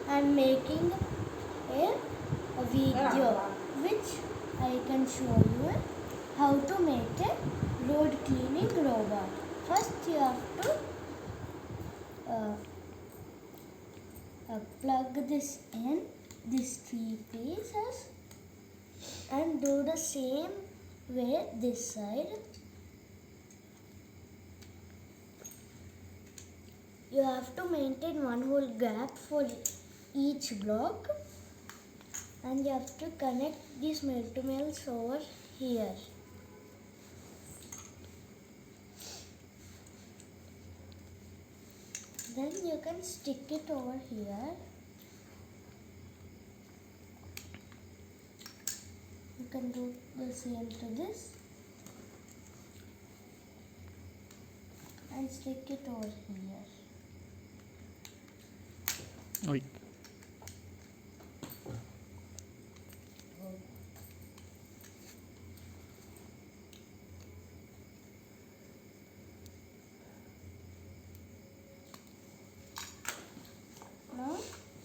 I'm making a video which I can show you how to make a road cleaning robot. First you have to plug this in, these three pieces, and do the same way this side. You have to maintain one whole gap for each block, and you have to connect these melt-to-melts over here. Then you can stick it over here. You can do the same to this and stick it over here. Oi. Now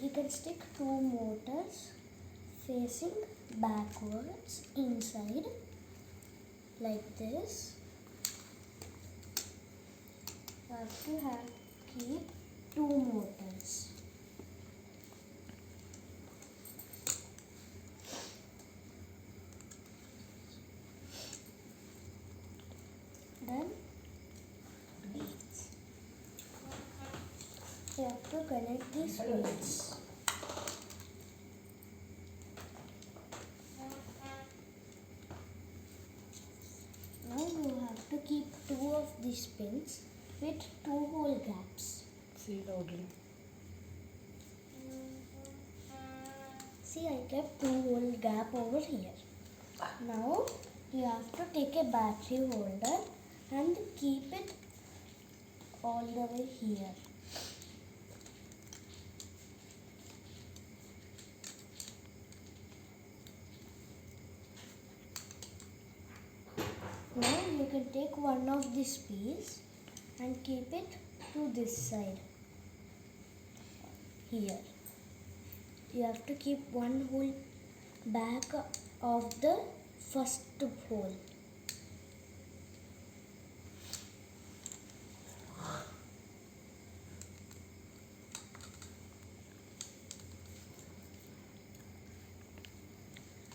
you can stick two motors facing backwards inside like this. You have to keep two motors. Then you have to connect these wheels. Now you have to keep two of these pins with two hole gaps. See loudly. See, I kept two hole gap over here. Now you have to take a battery holder and keep it all the way here. Now you can take one of this piece and keep it to this side here. You have to keep one hole back of the first hole.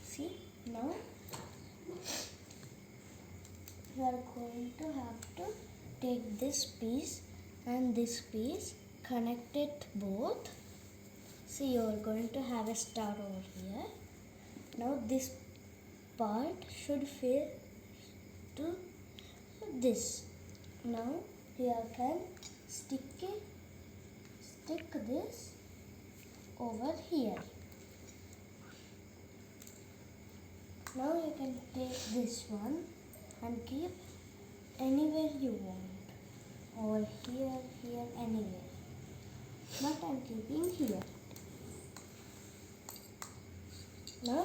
See, now you are going to have to take this piece and this piece, connect it both. See, you are going to have a star over here. Now this part should fit to this. Now you can stick this over here. Now you can take this one and keep anywhere you want, or here, anywhere. But I'm keeping here. Now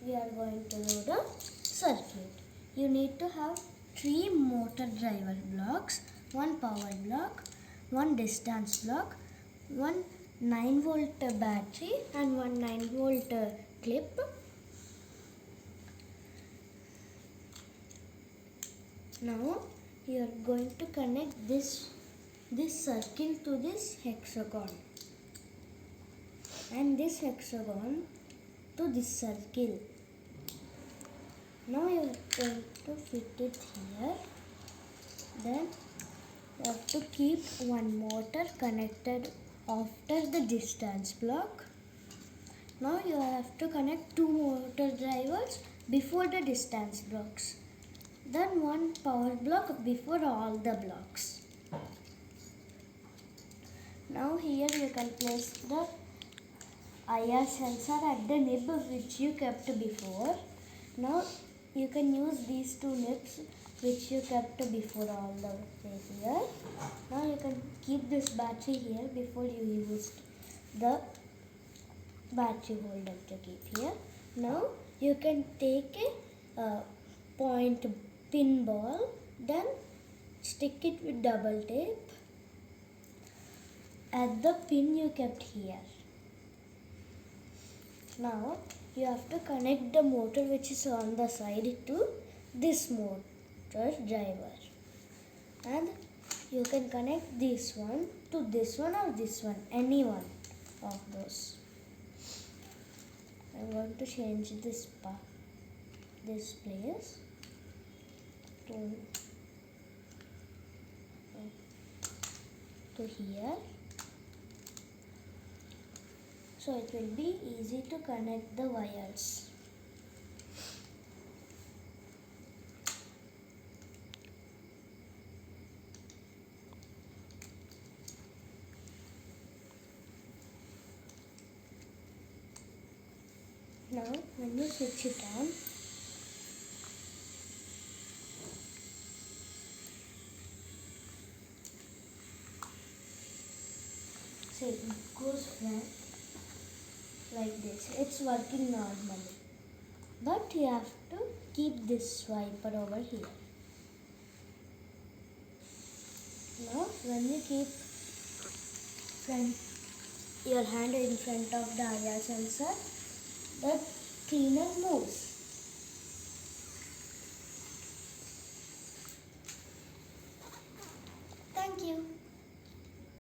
we are going to do the circuit. You need to have three motor driver blocks, one power block, one distance block, one 9-volt battery and one 9-volt clip. Now you are going to connect this circle to this hexagon and this hexagon to this circle. Now you are going to fit it here. Then you have to keep one motor connected after the distance block. Now you have to connect two motor drivers before the distance blocks. Then one power block before all the blocks. Now here you can place the IR sensor at the nib which you kept before. Now you can use these two nibs which you kept before all the way here. Now you can keep this battery here before you used the battery holder to keep here. Now you can take a point pin ball, then stick it with double tape at the pin you kept here. Now you have to connect the motor which is on the side to this motor driver, and you can connect this one to this one or this one, any one of those. I'm going to change this place to here, so it will be easy to connect the wires. Now when you switch it on, see, it goes flat like this. It's working normally, but you have to keep this wiper over here. Now when you keep your hand in front of the IR sensor, the cleaner moves.